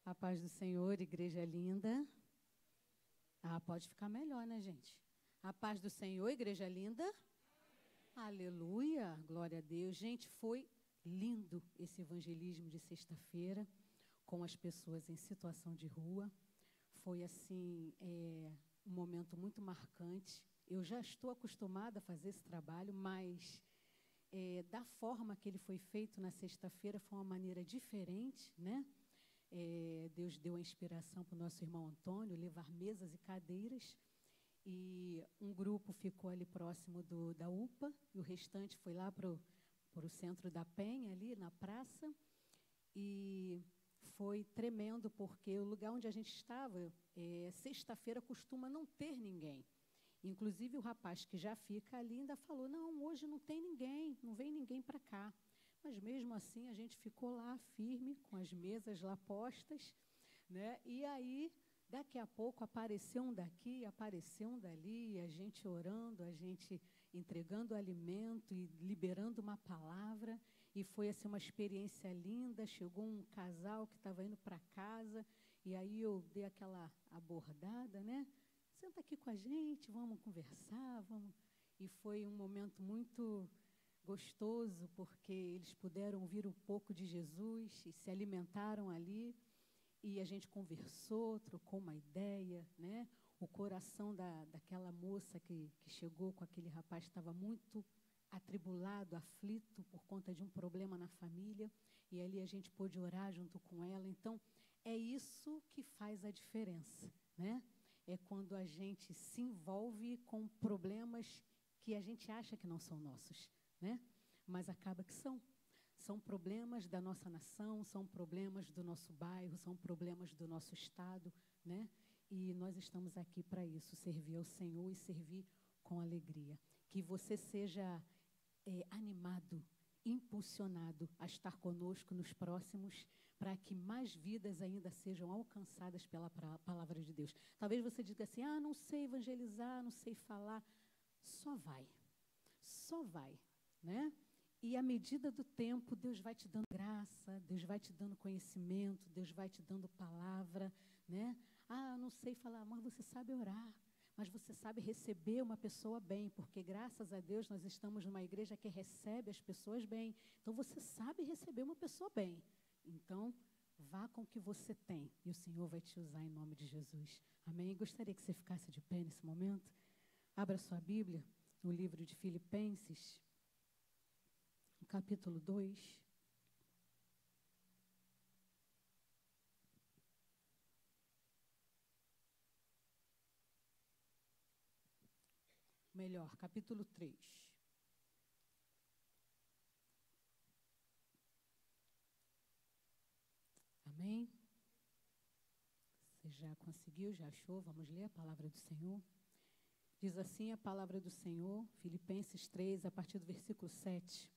A paz do Senhor, igreja linda. Pode ficar melhor, né, gente? A paz do Senhor, igreja linda. Aleluia, glória a Deus. Gente, foi lindo esse evangelismo de sexta-feira com as pessoas em situação de rua. Foi, assim, um momento muito marcante. Eu já estou acostumada a fazer esse trabalho, mas da forma que ele foi feito na sexta-feira foi uma maneira diferente, né? Deus deu a inspiração para o nosso irmão Antônio levar mesas e cadeiras, e um grupo ficou ali próximo da UPA, e o restante foi lá para o centro da Penha, ali na praça, e foi tremendo, porque o lugar onde a gente estava, sexta-feira costuma não ter ninguém. Inclusive, o rapaz que já fica ali ainda falou, não, hoje não tem ninguém, não vem ninguém para cá. Mas, mesmo assim, a gente ficou lá firme, com as mesas lá postas, né? E aí, daqui a pouco, apareceu um daqui, apareceu um dali, a gente orando, a gente entregando alimento e liberando uma palavra. E foi, assim, uma experiência linda. Chegou um casal que estava indo para casa, e aí eu dei aquela abordada, né? Senta aqui com a gente, vamos conversar, vamos. E foi um momento muito gostoso, porque eles puderam ouvir um pouco de Jesus e se alimentaram ali, e a gente conversou, trocou uma ideia, né? O coração daquela moça que chegou com aquele rapaz estava muito atribulado, aflito por conta de um problema na família, e ali a gente pôde orar junto com ela. Então, é isso que faz a diferença, né? É quando a gente se envolve com problemas que a gente acha que não são nossos, né? Mas acaba que são. São problemas da nossa nação, são problemas do nosso bairro, são problemas do nosso estado, né? E nós estamos aqui para isso, servir ao Senhor e servir com alegria. Que você seja animado, impulsionado a estar conosco nos próximos, para que mais vidas ainda sejam alcançadas pela palavra de Deus. Talvez você diga assim, não sei evangelizar, não sei falar. Só vai, né? E à medida do tempo, Deus vai te dando graça, Deus vai te dando conhecimento, Deus vai te dando palavra, né? Não sei falar, mas você sabe orar, mas você sabe receber uma pessoa bem, porque graças a Deus nós estamos numa igreja que recebe as pessoas bem. Então você sabe receber uma pessoa bem. Então, vá com o que você tem e o Senhor vai te usar em nome de Jesus. Amém? Gostaria que você ficasse de pé nesse momento. Abra sua Bíblia no livro de Filipenses, no capítulo 2. Melhor, capítulo 3. Amém? Você já conseguiu, já achou? Vamos ler a palavra do Senhor. Diz assim a palavra do Senhor, Filipenses 3, a partir do versículo 7.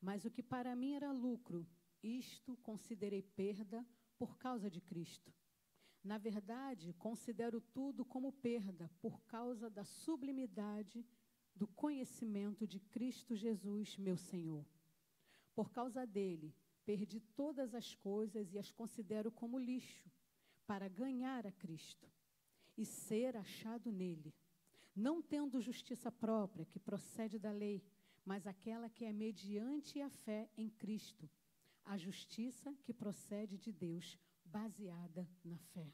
Mas o que para mim era lucro, isto considerei perda por causa de Cristo. Na verdade, considero tudo como perda por causa da sublimidade do conhecimento de Cristo Jesus, meu Senhor. Por causa dele, perdi todas as coisas e as considero como lixo, para ganhar a Cristo e ser achado nele, não tendo justiça própria que procede da lei, mas aquela que é mediante a fé em Cristo, a justiça que procede de Deus, baseada na fé.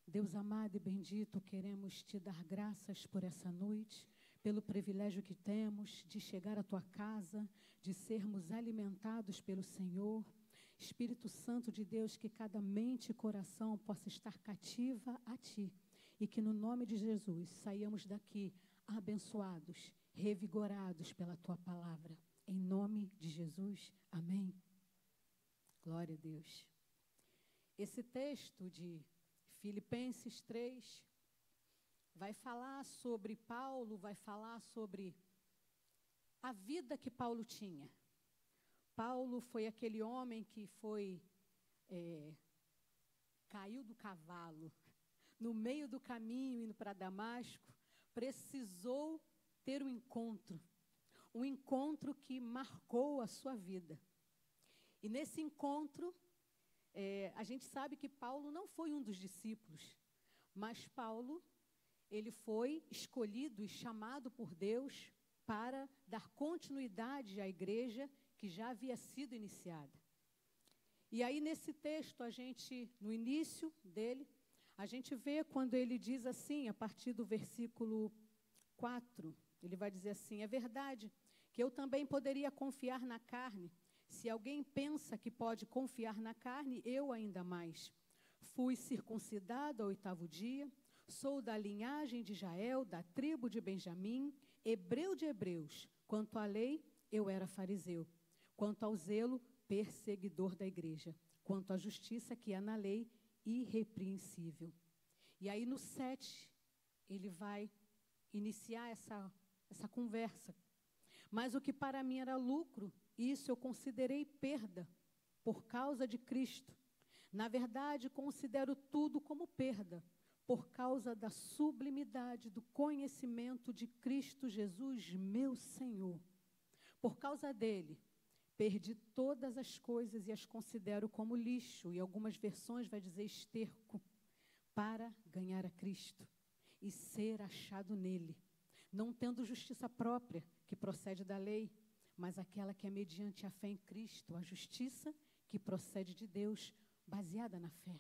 Deus amado e bendito, queremos te dar graças por essa noite, pelo privilégio que temos de chegar à tua casa, de sermos alimentados pelo Senhor. Espírito Santo de Deus, que cada mente e coração possa estar cativa a ti, e que no nome de Jesus saiamos daqui abençoados, revigorados pela tua palavra. Em nome de Jesus, amém. Glória a Deus. Esse texto de Filipenses 3 vai falar sobre Paulo, vai falar sobre a vida que Paulo tinha. Paulo foi aquele homem que caiu do cavalo, no meio do caminho indo para Damasco, precisou ter um encontro que marcou a sua vida. E nesse encontro, a gente sabe que Paulo não foi um dos discípulos, mas Paulo, ele foi escolhido e chamado por Deus para dar continuidade à igreja que já havia sido iniciada. E aí, nesse texto, no início dele, a gente vê quando ele diz assim, a partir do versículo 4, ele vai dizer assim: é verdade que eu também poderia confiar na carne. Se alguém pensa que pode confiar na carne, eu ainda mais. Fui circuncidado ao 8º dia, sou da linhagem de Israel, da tribo de Benjamim, hebreu de hebreus. Quanto à lei, eu era fariseu. Quanto ao zelo, perseguidor da igreja. Quanto à justiça que há na lei, irrepreensível. E aí no 7, ele vai iniciar essa conversa. Mas o que para mim era lucro, isso eu considerei perda por causa de Cristo. Na verdade, considero tudo como perda por causa da sublimidade do conhecimento de Cristo Jesus, meu Senhor. Por causa dele, perdi todas as coisas e as considero como lixo, e algumas versões vai dizer esterco, para ganhar a Cristo e ser achado nele, não tendo justiça própria, que procede da lei, mas aquela que é mediante a fé em Cristo, a justiça que procede de Deus, baseada na fé.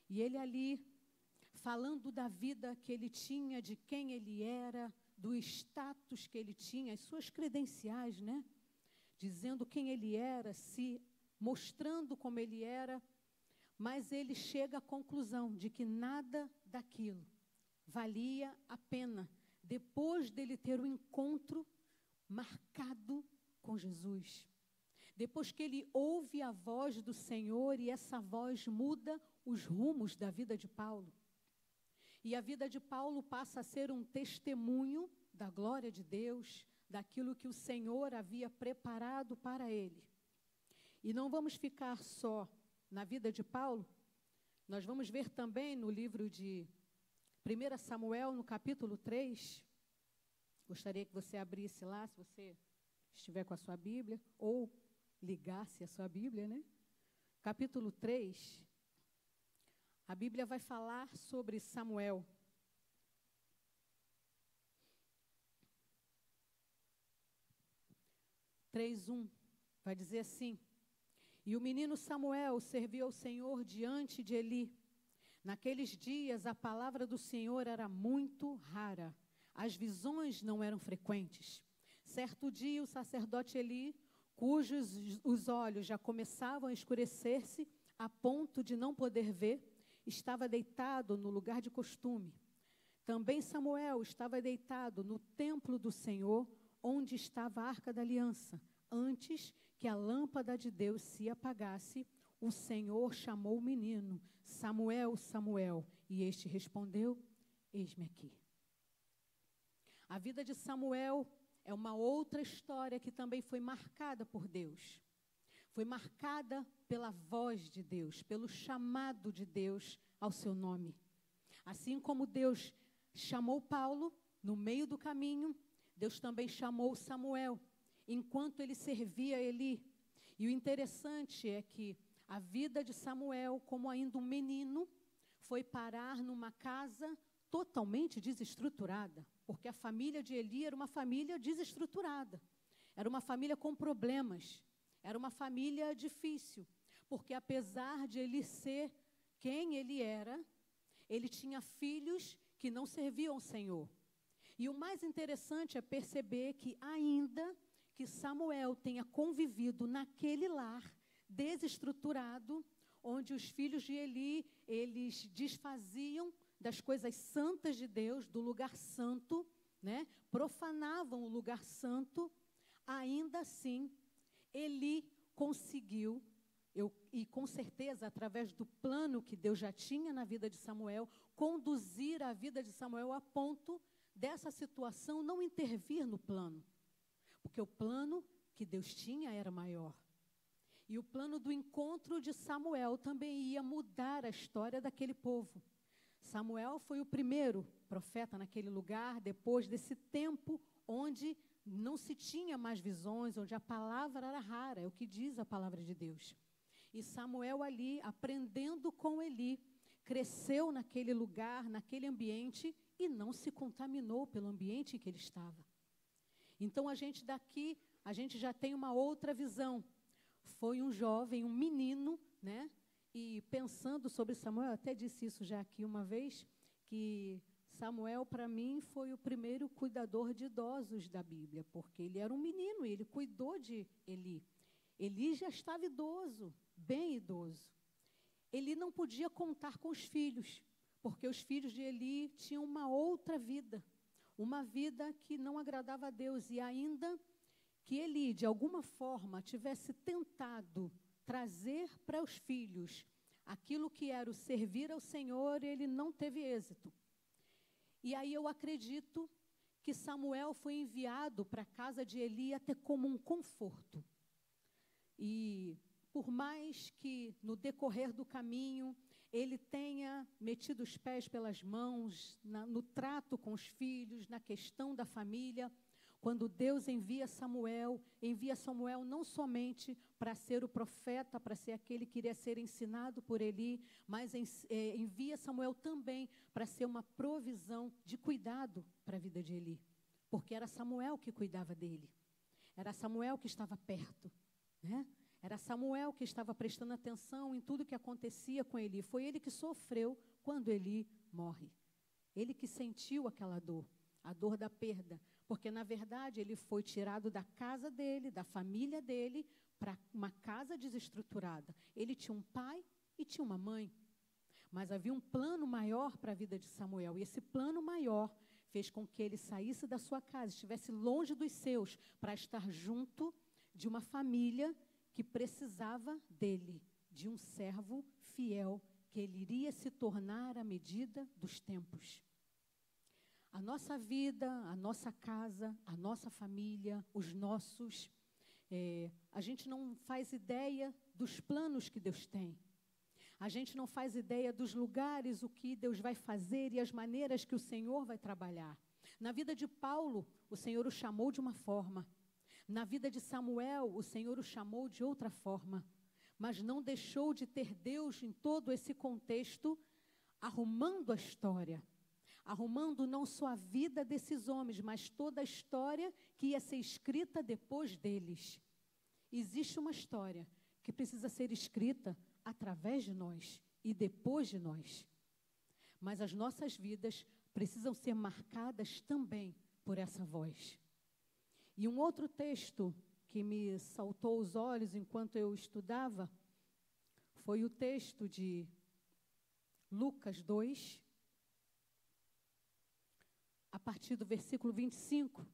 E ele ali, falando da vida que ele tinha, de quem ele era, do status que ele tinha, as suas credenciais, né? Dizendo quem ele era, se mostrando como ele era, mas ele chega à conclusão de que nada daquilo valia a pena, depois dele ter um encontro marcado com Jesus. Depois que ele ouve a voz do Senhor, e essa voz muda os rumos da vida de Paulo. E a vida de Paulo passa a ser um testemunho da glória de Deus, daquilo que o Senhor havia preparado para ele. E não vamos ficar só na vida de Paulo, nós vamos ver também no livro de 1 Samuel, no capítulo 3, gostaria que você abrisse lá, se você estiver com a sua Bíblia, ou ligasse a sua Bíblia, né? Capítulo 3, a Bíblia vai falar sobre Samuel. Vai dizer assim: e o menino Samuel serviu ao Senhor diante de Eli. Naqueles dias a palavra do Senhor era muito rara, as visões não eram frequentes. Certo dia o sacerdote Eli, cujos os olhos já começavam a escurecer-se a ponto de não poder ver, estava deitado no lugar de costume. Também Samuel estava deitado no templo do Senhor, onde estava a arca da aliança. Antes que a lâmpada de Deus se apagasse, o Senhor chamou o menino: Samuel, Samuel. E este respondeu: eis-me aqui. A vida de Samuel é uma outra história que também foi marcada por Deus. Foi marcada pela voz de Deus, pelo chamado de Deus ao seu nome. Assim como Deus chamou Paulo no meio do caminho, Deus também chamou Samuel enquanto ele servia a Eli. E o interessante é que a vida de Samuel, como ainda um menino, foi parar numa casa totalmente desestruturada, porque a família de Eli era uma família desestruturada, era uma família com problemas, era uma família difícil, porque apesar de Eli ser quem ele era, ele tinha filhos que não serviam ao Senhor. E o mais interessante é perceber que ainda que Samuel tenha convivido naquele lar desestruturado, onde os filhos de Eli, eles desfaziam das coisas santas de Deus, do lugar santo, né? Profanavam o lugar santo, ainda assim, Eli conseguiu, e com certeza, através do plano que Deus já tinha na vida de Samuel, conduzir a vida de Samuel a ponto dessa situação não intervir no plano. Porque o plano que Deus tinha era maior. E o plano do encontro de Samuel também ia mudar a história daquele povo. Samuel foi o primeiro profeta naquele lugar, depois desse tempo onde não se tinha mais visões, onde a palavra era rara, é o que diz a palavra de Deus. E Samuel ali, aprendendo com Eli, cresceu naquele lugar, naquele ambiente, e não se contaminou pelo ambiente em que ele estava. Então, a gente já tem uma outra visão. Foi um jovem, um menino, né? E pensando sobre Samuel, eu até disse isso já aqui uma vez, que Samuel, para mim, foi o primeiro cuidador de idosos da Bíblia, porque ele era um menino e ele cuidou de Eli. Eli já estava idoso, bem idoso. Eli não podia contar com os filhos, porque os filhos de Eli tinham uma outra vida, uma vida que não agradava a Deus. E ainda que Eli, de alguma forma, tivesse tentado trazer para os filhos aquilo que era o servir ao Senhor, ele não teve êxito. E aí eu acredito que Samuel foi enviado para a casa de Eli até como um conforto. E por mais que no decorrer do caminho ele tenha metido os pés pelas mãos, no trato com os filhos, na questão da família, quando Deus envia Samuel não somente para ser o profeta, para ser aquele que iria ser ensinado por Eli, mas envia Samuel também para ser uma provisão de cuidado para a vida de Eli. Porque era Samuel que cuidava dele. Era Samuel que estava perto, né? Era Samuel que estava prestando atenção em tudo que acontecia com Eli. Foi ele que sofreu quando Eli morre. Ele que sentiu aquela dor, a dor da perda. Porque, na verdade, ele foi tirado da casa dele, da família dele, para uma casa desestruturada. Ele tinha um pai e tinha uma mãe. Mas havia um plano maior para a vida de Samuel. E esse plano maior fez com que ele saísse da sua casa, estivesse longe dos seus, para estar junto de uma família que precisava dele, de um servo fiel, que ele iria se tornar à medida dos tempos. A nossa vida, a nossa casa, a nossa família, os nossos, a gente não faz ideia dos planos que Deus tem. A gente não faz ideia dos lugares, o que Deus vai fazer e as maneiras que o Senhor vai trabalhar. Na vida de Paulo, o Senhor o chamou de uma forma. Na vida de Samuel, o Senhor o chamou de outra forma. Mas não deixou de ter Deus em todo esse contexto, arrumando a história. Arrumando não só a vida desses homens, mas toda a história que ia ser escrita depois deles. Existe uma história que precisa ser escrita através de nós e depois de nós. Mas as nossas vidas precisam ser marcadas também por essa voz. E um outro texto que me saltou aos olhos enquanto eu estudava foi o texto de Lucas 2, a partir do versículo 25,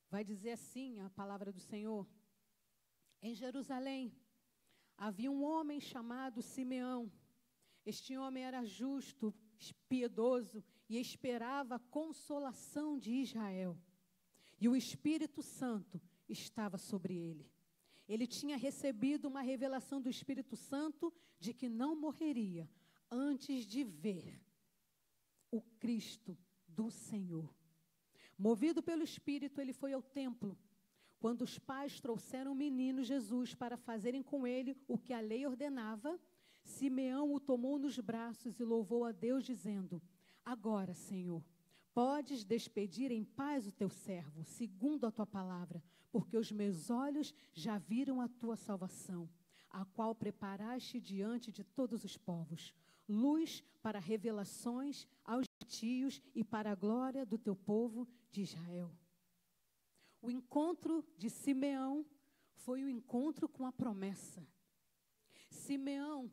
vai dizer assim a palavra do Senhor: em Jerusalém havia um homem chamado Simeão. Este homem era justo, piedoso e esperava a consolação de Israel. E o Espírito Santo estava sobre ele. Ele tinha recebido uma revelação do Espírito Santo de que não morreria antes de ver o Cristo do Senhor. Movido pelo Espírito, ele foi ao templo. Quando os pais trouxeram o menino Jesus para fazerem com ele o que a lei ordenava, Simeão o tomou nos braços e louvou a Deus, dizendo: agora, Senhor, podes despedir em paz o teu servo, segundo a tua palavra, porque os meus olhos já viram a tua salvação, a qual preparaste diante de todos os povos, luz para revelações aos gentios e para a glória do teu povo de Israel. O encontro de Simeão foi o encontro com a promessa. Simeão,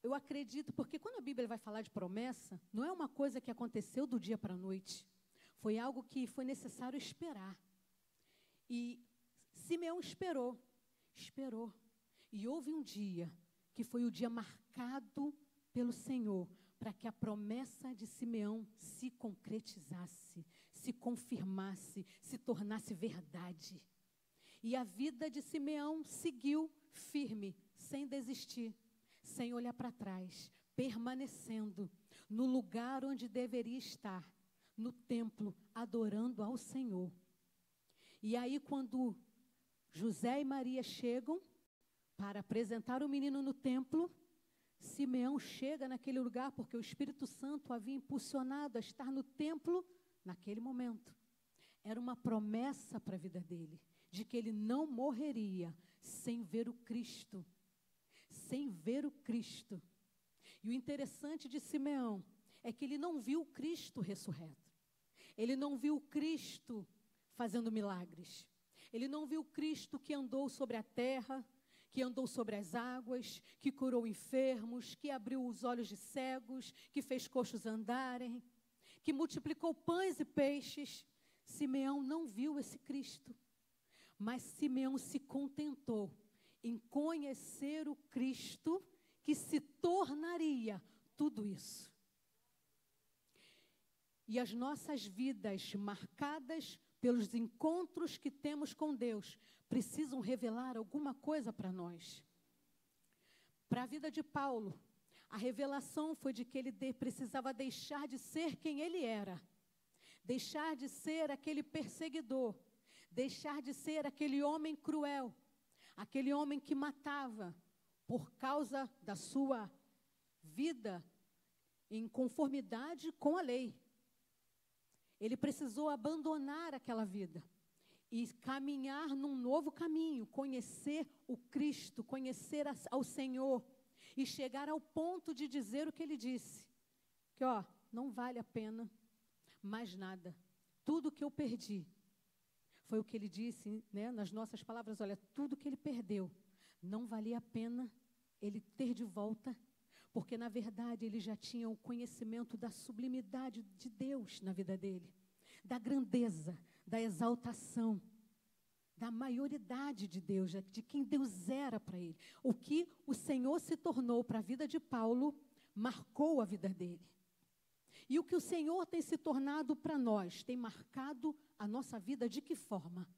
eu acredito, porque quando a Bíblia vai falar de promessa, não é uma coisa que aconteceu do dia para a noite. Foi algo que foi necessário esperar. E Simeão esperou. E houve um dia que foi o dia marcado pelo Senhor para que a promessa de Simeão se concretizasse, se confirmasse, se tornasse verdade. E a vida de Simeão seguiu firme, sem desistir, sem olhar para trás, permanecendo no lugar onde deveria estar, no templo, adorando ao Senhor. E aí, quando José e Maria chegam para apresentar o menino no templo, Simeão chega naquele lugar porque o Espírito Santo havia impulsionado a estar no templo naquele momento. Era uma promessa para a vida dele, de que ele não morreria sem ver o Cristo. Sem ver o Cristo. E o interessante de Simeão é que ele não viu o Cristo ressurreto. Ele não viu o Cristo fazendo milagres. Ele não viu o Cristo que andou sobre a terra, que andou sobre as águas, que curou enfermos, que abriu os olhos de cegos, que fez coxos andarem, que multiplicou pães e peixes. Simeão não viu esse Cristo, mas Simeão se contentou em conhecer o Cristo que se tornaria tudo isso. E as nossas vidas marcadas pelos encontros que temos com Deus precisam revelar alguma coisa para nós. Para a vida de Paulo, a revelação foi de que ele precisava deixar de ser quem ele era, deixar de ser aquele perseguidor, deixar de ser aquele homem cruel, aquele homem que matava por causa da sua vida em conformidade com a lei. Ele precisou abandonar aquela vida e caminhar num novo caminho, conhecer o Cristo, conhecer ao Senhor e chegar ao ponto de dizer o que ele disse, que não vale a pena mais nada. Tudo que eu perdi, foi o que ele disse, né, nas nossas palavras, olha, tudo que ele perdeu, não valia a pena ele ter de volta, porque na verdade ele já tinha o conhecimento da sublimidade de Deus na vida dele, da grandeza, da exaltação, da maioridade de Deus, de quem Deus era para ele. O que o Senhor se tornou para a vida de Paulo, marcou a vida dele. E o que o Senhor tem se tornado para nós, tem marcado a nossa vida de que forma?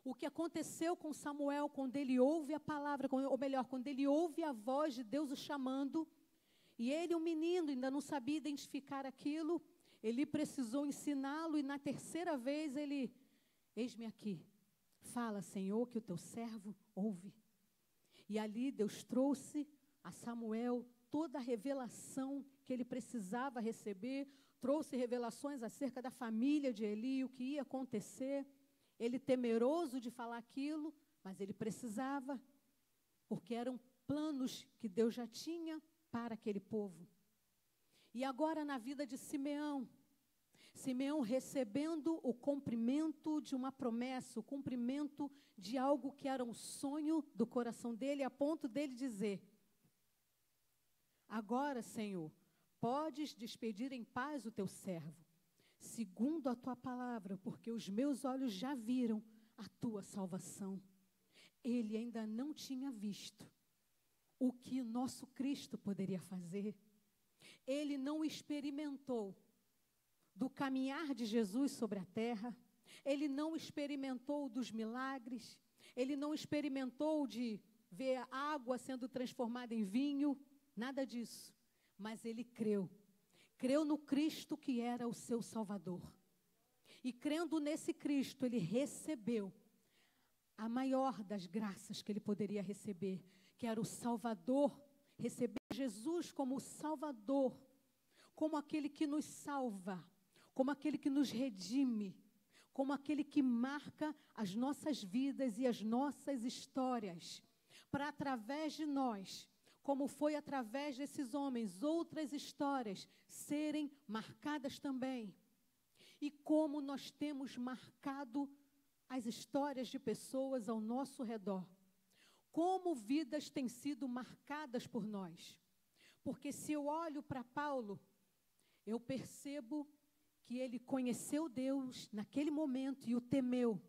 O que aconteceu com Samuel quando ele ouve a palavra, ou melhor, quando ele ouve a voz de Deus o chamando, e ele, um menino, ainda não sabia identificar aquilo, ele precisou ensiná-lo, e na terceira vez ele, eis-me aqui, fala, Senhor, que o teu servo ouve. E ali Deus trouxe a Samuel toda a revelação que ele precisava receber, trouxe revelações acerca da família de Eli, o que ia acontecer. Ele temeroso de falar aquilo, mas ele precisava, porque eram planos que Deus já tinha para aquele povo. E agora na vida de Simeão, Simeão recebendo o cumprimento de uma promessa, o cumprimento de algo que era um sonho do coração dele, a ponto dele dizer, agora, Senhor, podes despedir em paz o teu servo, segundo a tua palavra, porque os meus olhos já viram a tua salvação. Ele ainda não tinha visto o que nosso Cristo poderia fazer. Ele não experimentou do caminhar de Jesus sobre a terra. Ele não experimentou dos milagres. Ele não experimentou de ver a água sendo transformada em vinho. Nada disso. Mas ele creu. Creu no Cristo que era o seu Salvador. E crendo nesse Cristo, ele recebeu a maior das graças que ele poderia receber, que era o Salvador, receber Jesus como o Salvador, como aquele que nos salva, como aquele que nos redime, como aquele que marca as nossas vidas e as nossas histórias, para através de nós, como foi através desses homens, outras histórias serem marcadas também. E como nós temos marcado as histórias de pessoas ao nosso redor. Como vidas têm sido marcadas por nós. Porque se eu olho para Paulo, eu percebo que ele conheceu Deus naquele momento e o temeu.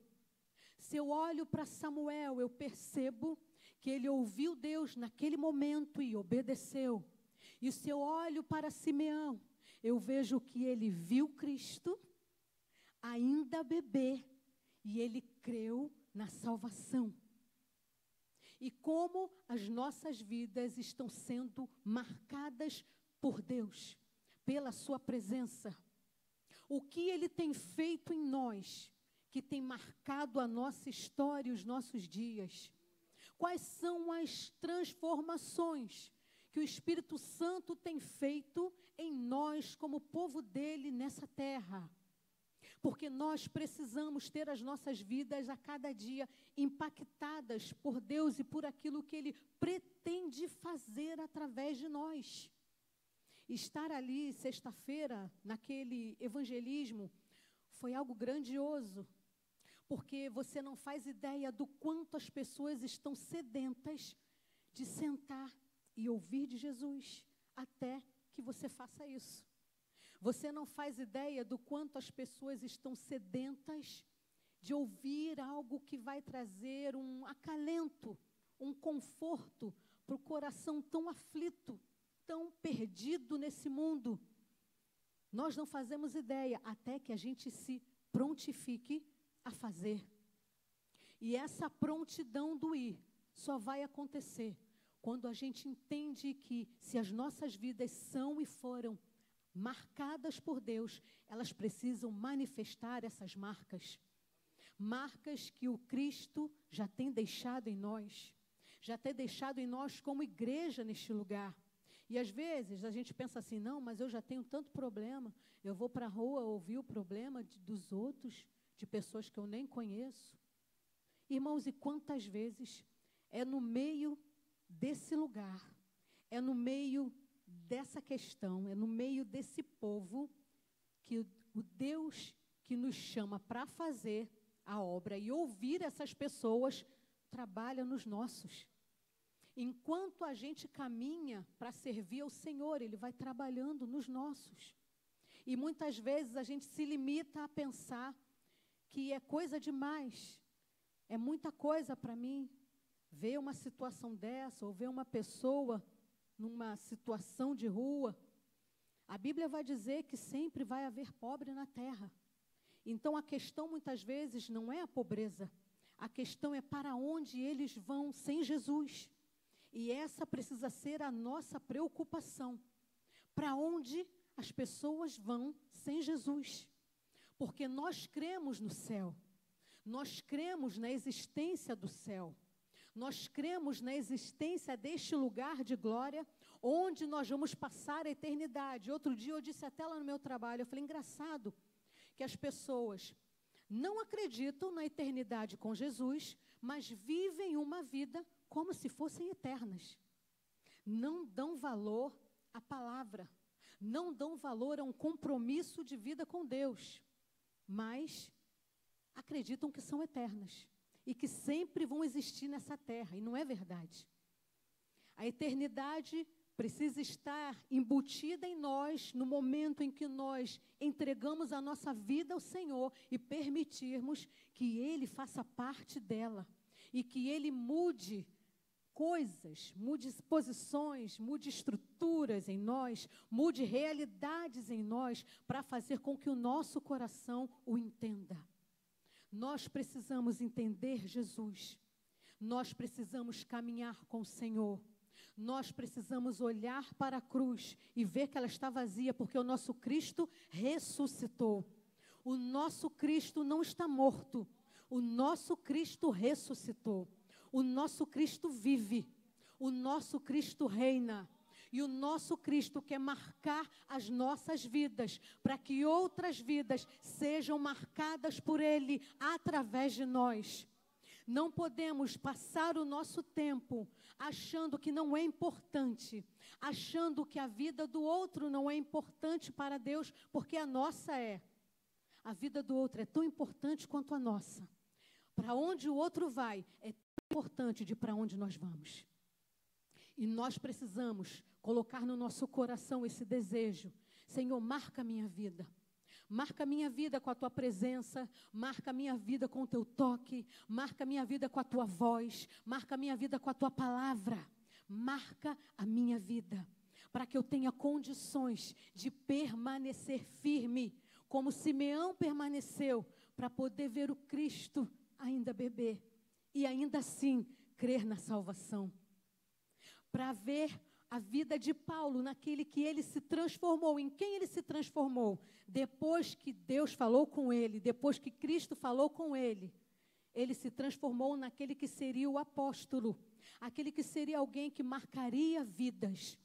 Se eu olho para Samuel, eu percebo que ele ouviu Deus naquele momento e obedeceu. E se eu olho para Simeão, eu vejo que ele viu Cristo, ainda bebê, e ele creu na salvação. E como as nossas vidas estão sendo marcadas por Deus, pela sua presença. O que ele tem feito em nós, que tem marcado a nossa história e os nossos dias. Quais são as transformações que o Espírito Santo tem feito em nós como povo dele nessa terra? Porque nós precisamos ter as nossas vidas a cada dia impactadas por Deus e por aquilo que Ele pretende fazer através de nós. Estar ali sexta-feira, naquele evangelismo, foi algo grandioso, porque você não faz ideia do quanto as pessoas estão sedentas de sentar e ouvir de Jesus, até que você faça isso. Você não faz ideia do quanto as pessoas estão sedentas de ouvir algo que vai trazer um acalento, um conforto para o coração tão aflito, tão perdido nesse mundo. Nós não fazemos ideia até que a gente se prontifique a fazer. E essa prontidão do ir só vai acontecer quando a gente entende que se as nossas vidas são e foram marcadas por Deus, elas precisam manifestar essas marcas. Marcas que o Cristo já tem deixado em nós. Já tem deixado em nós como igreja neste lugar. E às vezes a gente pensa assim, não, mas eu já tenho tanto problema. Eu vou para a rua ouvir o problema dos outros, de pessoas que eu nem conheço. Irmãos, e quantas vezes é no meio desse lugar, é no meio dessa questão, é no meio desse povo que o Deus que nos chama para fazer a obra e ouvir essas pessoas trabalha nos nossos. Enquanto a gente caminha para servir ao Senhor, Ele vai trabalhando nos nossos. E muitas vezes a gente se limita a pensar que é coisa demais, é muita coisa para mim. Ver uma situação dessa, ou ver uma pessoa numa situação de rua, a Bíblia vai dizer que sempre vai haver pobre na terra. Então a questão muitas vezes não é a pobreza, a questão é para onde eles vão sem Jesus. E essa precisa ser a nossa preocupação. Para onde as pessoas vão sem Jesus? Porque nós cremos no céu, nós cremos na existência do céu. Nós cremos na existência deste lugar de glória, onde nós vamos passar a eternidade. Outro dia eu disse até lá no meu trabalho, eu falei, engraçado que as pessoas não acreditam na eternidade com Jesus, mas vivem uma vida como se fossem eternas. Não dão valor à palavra, não dão valor a um compromisso de vida com Deus, mas acreditam que são eternas. E que sempre vão existir nessa terra, e não é verdade. A eternidade precisa estar embutida em nós, no momento em que nós entregamos a nossa vida ao Senhor e permitirmos que Ele faça parte dela, e que Ele mude coisas, mude posições, mude estruturas em nós, mude realidades em nós, para fazer com que o nosso coração o entenda. Nós precisamos entender Jesus, nós precisamos caminhar com o Senhor, nós precisamos olhar para a cruz e ver que ela está vazia, porque o nosso Cristo ressuscitou. O nosso Cristo não está morto, o nosso Cristo ressuscitou, o nosso Cristo vive, o nosso Cristo reina. E o nosso Cristo quer marcar as nossas vidas, para que outras vidas sejam marcadas por Ele através de nós. Não podemos passar o nosso tempo achando que não é importante, achando que a vida do outro não é importante para Deus, porque a nossa é. A vida do outro é tão importante quanto a nossa. Para onde o outro vai, é tão importante de para onde nós vamos. E nós precisamos colocar no nosso coração esse desejo. Senhor, marca a minha vida. Marca a minha vida com a Tua presença. Marca a minha vida com o Teu toque. Marca a minha vida com a Tua voz. Marca a minha vida com a Tua palavra. Marca a minha vida, para que eu tenha condições de permanecer firme, como Simeão permaneceu, para poder ver o Cristo ainda bebê. E ainda assim, crer na salvação. Para ver a vida de Paulo naquele que ele se transformou. Em quem ele se transformou? Depois que Deus falou com ele, depois que Cristo falou com ele, ele se transformou naquele que seria o apóstolo, aquele que seria alguém que marcaria vidas.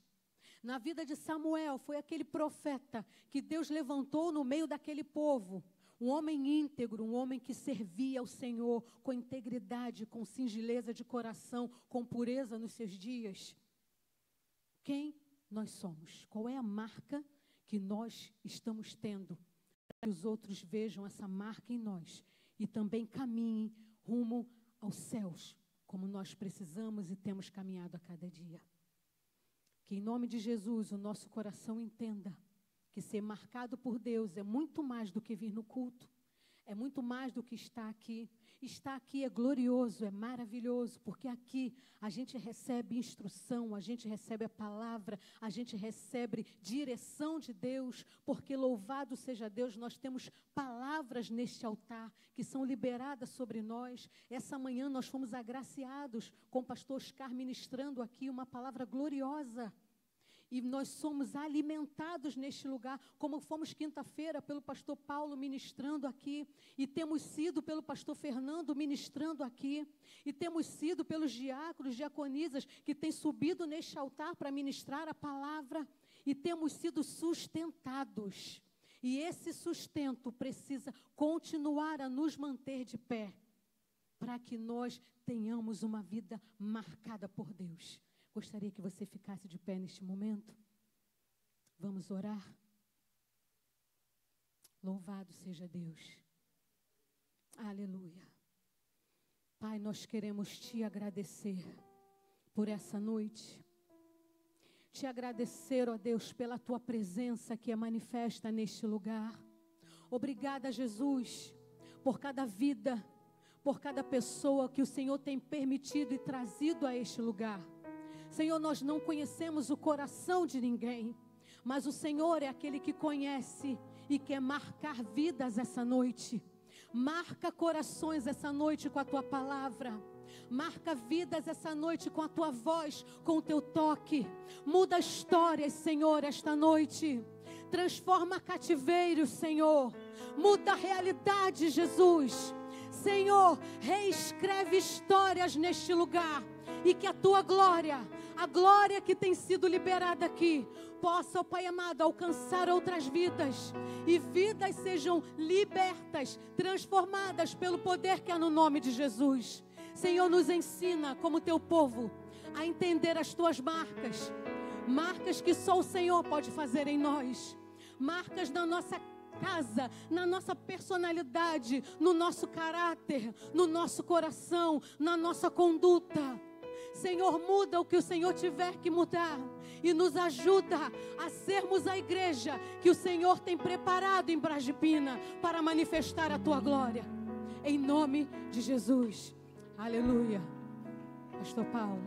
Na vida de Samuel, foi aquele profeta que Deus levantou no meio daquele povo. Um homem íntegro, um homem que servia ao Senhor com integridade, com singeleza de coração, com pureza nos seus dias. Quem nós somos? Qual é a marca que nós estamos tendo? Para que os outros vejam essa marca em nós e também caminhem rumo aos céus, como nós precisamos e temos caminhado a cada dia. Que em nome de Jesus o nosso coração entenda que ser marcado por Deus é muito mais do que vir no culto, é muito mais do que estar aqui. Estar aqui é glorioso, é maravilhoso, porque aqui a gente recebe instrução, a gente recebe a palavra, a gente recebe direção de Deus, porque louvado seja Deus, nós temos palavras neste altar que são liberadas sobre nós. Essa manhã nós fomos agraciados com o pastor Oscar ministrando aqui uma palavra gloriosa. E nós somos alimentados neste lugar, como fomos quinta-feira pelo pastor Paulo ministrando aqui, e temos sido pelo pastor Fernando ministrando aqui, e temos sido pelos diáconos, diaconisas, que têm subido neste altar para ministrar a palavra, e temos sido sustentados. E esse sustento precisa continuar a nos manter de pé, para que nós tenhamos uma vida marcada por Deus. Gostaria que você ficasse de pé neste momento. Vamos orar. Louvado seja Deus. Aleluia. Pai, nós queremos te agradecer por essa noite. Te agradecer, ó Deus, pela tua presença que é manifesta neste lugar. Obrigada, Jesus, por cada vida, por cada pessoa que o Senhor tem permitido e trazido a este lugar. Senhor, nós não conhecemos o coração de ninguém, mas o Senhor é aquele que conhece e quer marcar vidas essa noite. Marca corações essa noite com a tua palavra. Marca vidas essa noite com a tua voz, com o teu toque. Muda histórias, Senhor, esta noite. Transforma cativeiros, Senhor. Muda a realidade, Jesus. Senhor, reescreve histórias neste lugar. E que a tua glória, a glória que tem sido liberada aqui, possa, ó Pai amado, alcançar outras vidas. E vidas sejam libertas, transformadas pelo poder que há no nome de Jesus. Senhor, nos ensina, como teu povo, a entender as tuas marcas. Marcas que só o Senhor pode fazer em nós. Marcas na nossa casa, na nossa personalidade, no nosso caráter, no nosso coração, na nossa conduta. Senhor, muda o que o Senhor tiver que mudar e nos ajuda a sermos a igreja que o Senhor tem preparado em Brasília para manifestar a tua glória. Em nome de Jesus. Aleluia. Pastor Paulo.